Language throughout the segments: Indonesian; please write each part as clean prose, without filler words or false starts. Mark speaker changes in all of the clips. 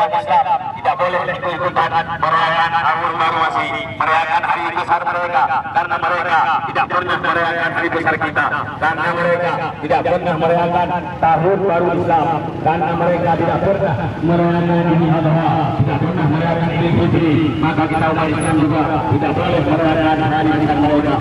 Speaker 1: umat Islam tidak boleh ikut-ikutan merayakan tahun baru masih, merayakan hari besar mereka, karena mereka tidak pernah merayakan hari besar kita, karena mereka tidak pernah merayakan tahun baru Islam, karena mereka tidak pernah merayakan Idul Adha, tidak pernah merayakan Idul Fitri, maka kita umat Islam juga tidak boleh merayakan hari besar mereka.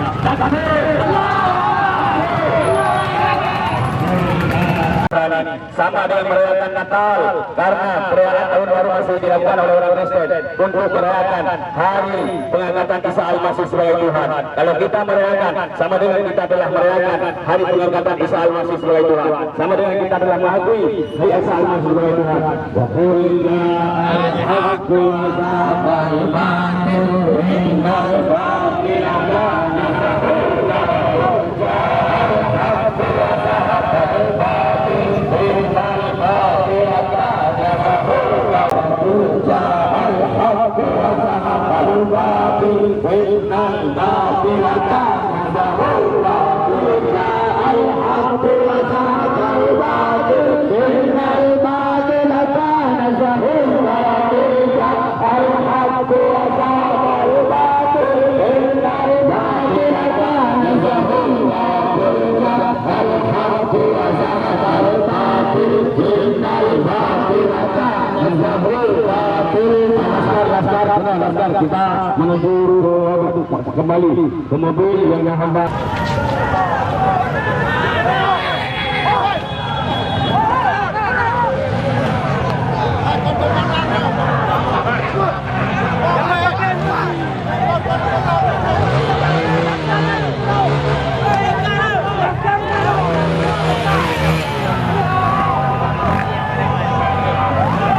Speaker 1: Sama dengan merayakan Natal, karena perayaan tahun baru masih dilakukan oleh orang Kristen untuk merayakan hari pengangkatan Isa Al-Masih sebagai Tuhan. Kalau kita merayakan, sama dengan kita telah merayakan hari pengangkatan Isa Al-Masih sebagai Tuhan, sama dengan kita telah mengakui hari Isa Al-Masih sebagai Tuhan. Wa qul ja'al haqqu wa zahaqal batil innal batila kana zahuqa. Kita menuju kembali ke mobil yang hamba.